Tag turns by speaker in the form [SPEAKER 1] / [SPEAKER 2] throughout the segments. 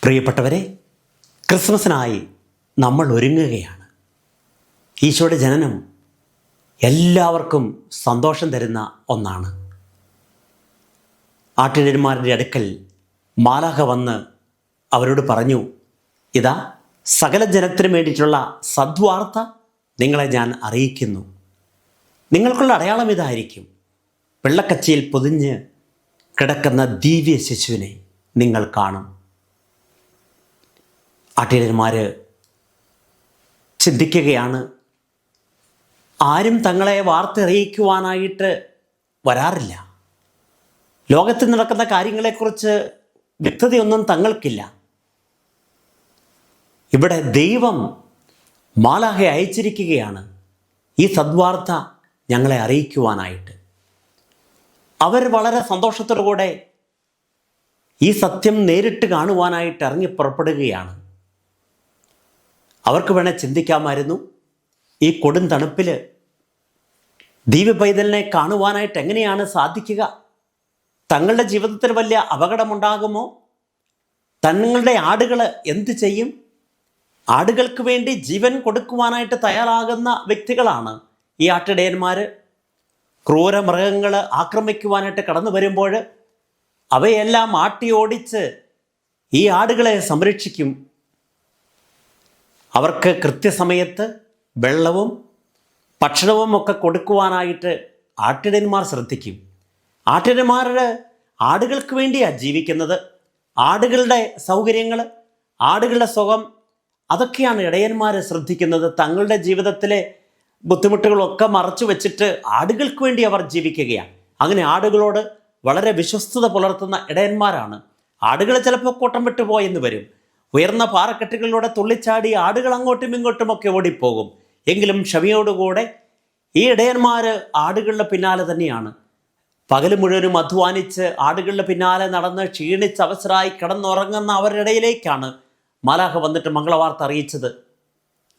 [SPEAKER 1] പ്രിയപ്പെട്ടവരെ, ക്രിസ്മസിനായി നമ്മൾ ഒരുങ്ങുകയാണ്. ഈശോയുടെ ജനനം എല്ലാവർക്കും സന്തോഷം തരുന്ന ഒന്നാണ്. ആട്ടിടയന്മാരുടെ അടുക്കൽ മാലാഖ വന്ന് അവരോട് പറഞ്ഞു, ഇതാ സകല ജനത്തിനും വേണ്ടിയിട്ടുള്ള സദ്വാർത്ത നിങ്ങളെ ഞാൻ അറിയിക്കുന്നു. നിങ്ങൾക്കുള്ള അടയാളം ഇതായിരിക്കും: വെള്ളക്കച്ചയിൽ പൊതിഞ്ഞ് കിടക്കുന്ന ദിവ്യ ശിശുവിനെ നിങ്ങൾ കാണും. ആട്ടിടയന്മാർ ചിന്തിക്കുകയാണ്, ആരും തങ്ങളെ വാർത്തറിയിക്കുവാനായിട്ട് വരാറില്ല. ലോകത്തിൽ നടക്കുന്ന കാര്യങ്ങളെക്കുറിച്ച് വ്യക്തതയൊന്നും തങ്ങൾക്കില്ല. ഇവിടെ ദൈവം മാലാഖയെ അയച്ചിരിക്കുകയാണ് ഈ സദ്വാർത്ത ഞങ്ങളെ അറിയിക്കുവാനായിട്ട്. അവർ വളരെ സന്തോഷത്തോടുകൂടെ ഈ സത്യം നേരിട്ട് കാണുവാനായിട്ട് ഇറങ്ങി പുറപ്പെടുകയാണ്. അവർക്ക് വേണേൽ ചിന്തിക്കാമായിരുന്നു, ഈ കൊടും തണുപ്പിൽ ദിവ്യ പൈതലിനെ കാണുവാനായിട്ട് എങ്ങനെയാണ് സാധിക്കുക? തങ്ങളുടെ ജീവിതത്തിൽ വലിയ അപകടമുണ്ടാകുമോ? തങ്ങളുടെ ആടുകൾ എന്ത് ചെയ്യും? ആടുകൾക്ക് വേണ്ടി ജീവൻ കൊടുക്കുവാനായിട്ട് തയ്യാറാകുന്ന വ്യക്തികളാണ് ഈ ആട്ടിടയന്മാർ. ക്രൂര മൃഗങ്ങൾ ആക്രമിക്കുവാനായിട്ട് കടന്നു വരുമ്പോൾ അവയെല്ലാം ആട്ടി ഓടിച്ച് ഈ ആടുകളെ സംരക്ഷിക്കും. അവർക്ക് കൃത്യസമയത്ത് വെള്ളവും ഭക്ഷണവും ഒക്കെ കൊടുക്കുവാനായിട്ട് ആട്ടിടയന്മാർ ശ്രദ്ധിക്കും. ആട്ടിടയന്മാരുടെ ആടുകൾക്ക് വേണ്ടിയാണ് ജീവിക്കുന്നത്. ആടുകളുടെ സൗകര്യങ്ങൾ, ആടുകളുടെ സുഖം, അതൊക്കെയാണ് ഇടയന്മാർ ശ്രദ്ധിക്കുന്നത്. തങ്ങളുടെ ജീവിതത്തിലെ ബുദ്ധിമുട്ടുകളൊക്കെ മറച്ചു വെച്ചിട്ട് ആടുകൾക്ക് വേണ്ടി അവർ ജീവിക്കുകയാണ്. അങ്ങനെ ആടുകളോട് വളരെ വിശ്വസ്തത പുലർത്തുന്ന ഇടയന്മാരാണ്. ആടുകൾ ചിലപ്പോൾ കൂട്ടം വിട്ടു പോയെന്ന് വരും. ഉയർന്ന പാറക്കെട്ടുകളിലൂടെ തുള്ളിച്ചാടി ആടുകൾ അങ്ങോട്ടും ഇങ്ങോട്ടുമൊക്കെ ഓടിപ്പോകും. എങ്കിലും ക്ഷമയോടുകൂടെ ഈ ഇടയന്മാർ ആടുകളുടെ പിന്നാലെ തന്നെയാണ്. പകൽ മുഴുവനും അധ്വാനിച്ച് ആടുകളുടെ പിന്നാലെ നടന്ന് ക്ഷീണിച്ച് അവസരമായി കിടന്നുറങ്ങുന്ന അവരുടെ ഇടയിലേക്കാണ് മാലാഖ വന്നിട്ട് മംഗളവാർത്ത അറിയിച്ചത്.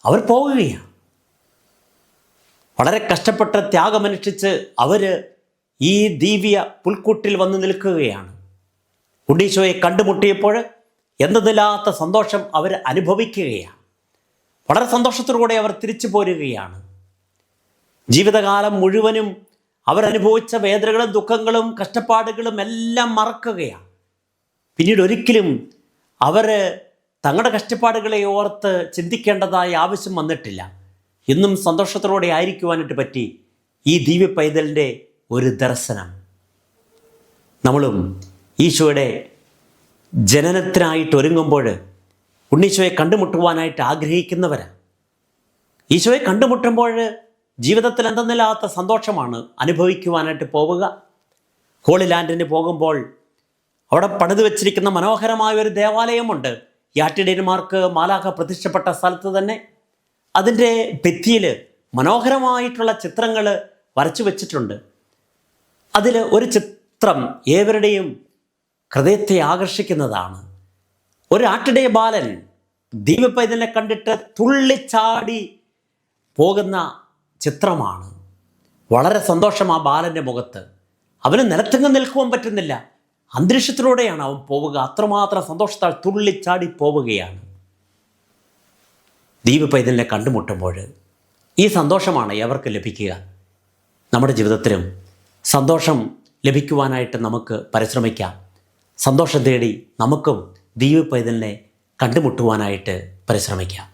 [SPEAKER 1] അവർ പോവുകയാണ്. വളരെ കഷ്ടപ്പെട്ട് ത്യാഗമനുഷ്ഠിച്ച് അവർ ഈ ദിവ്യ പുൽക്കൂട്ടിൽ വന്ന് നിൽക്കുകയാണ്. ഉണ്ണീശോയെ കണ്ടുമുട്ടിയപ്പോൾ എന്തെന്നില്ലാത്ത സന്തോഷം അവർ അനുഭവിക്കുകയാണ്. വളരെ സന്തോഷത്തോടുകൂടെ അവർ തിരിച്ചു പോരുകയാണ്. ജീവിതകാലം മുഴുവനും അവരനുഭവിച്ച വേദനകളും ദുഃഖങ്ങളും കഷ്ടപ്പാടുകളും എല്ലാം മറക്കുകയാണ്. പിന്നീട് ഒരിക്കലും അവർ തങ്ങളുടെ കഷ്ടപ്പാടുകളെ ഓർത്ത് ചിന്തിക്കേണ്ടതായ ആവശ്യം വന്നിട്ടില്ല. ഇന്നും സന്തോഷത്തോടെ ആയിരിക്കുവാനായിട്ട് പറ്റി ഈ ദിവ്യ പൈതലിൻ്റെ ഒരു ദർശനം. നമ്മളും ഈശോയുടെ ജനനത്തിനായിട്ട് ഒരുങ്ങുമ്പോൾ ഉണ്ണീശോയെ കണ്ടുമുട്ടുവാനായിട്ട് ആഗ്രഹിക്കുന്നവരാണ്. ഈശോയെ കണ്ടുമുട്ടുമ്പോൾ ജീവിതത്തിൽ എന്തെന്നില്ലാത്ത സന്തോഷമാണ് അനുഭവിക്കുവാനായിട്ട് പോവുക. ഹോളി ലാൻഡിന് പോകുമ്പോൾ അവിടെ പണിതു വച്ചിരിക്കുന്ന മനോഹരമായ ഒരു ദേവാലയമുണ്ട്. ഈ ആട്ടിടയന്മാർക്ക് മാലാഖ പ്രത്യക്ഷപ്പെട്ട സ്ഥലത്ത് തന്നെ അതിൻ്റെ ഭിത്തിയിൽ മനോഹരമായിട്ടുള്ള ചിത്രങ്ങൾ വരച്ചു വച്ചിട്ടുണ്ട്. അതിൽ ഒരു ചിത്രം ഏവരുടെയും ഹൃദയത്തെ ആകർഷിക്കുന്നതാണ്. ഒരു ആട്ടിടയ ബാലൻ ദിവ്യ പൈതലിനെ കണ്ടിട്ട് തുള്ളിച്ചാടി പോകുന്ന ചിത്രമാണ്. വളരെ സന്തോഷം ആ ബാലൻ്റെ മുഖത്ത്. അവന് നിലത്തെങ്ങും നിൽക്കുവാൻ പറ്റുന്നില്ല. അന്തരീക്ഷത്തിലൂടെയാണ് അവൻ പോവുക. അത്രമാത്രം സന്തോഷത്താൽ തുള്ളിച്ചാടി പോവുകയാണ്. ദിവ്യ പൈതലിനെ കണ്ടുമുട്ടുമ്പോൾ ഈ സന്തോഷമാണ് എവർക്ക് ലഭിക്കുക. നമ്മുടെ ജീവിതത്തിലും സന്തോഷം ലഭിക്കുവാനായിട്ട് നമുക്ക് പരിശ്രമിക്കാം. സന്തോഷം തേടി നമുക്കും ദിവ്യ പൈതലിനെ കണ്ടുമുട്ടുവാനായിട്ട് പരിശ്രമിക്കാം.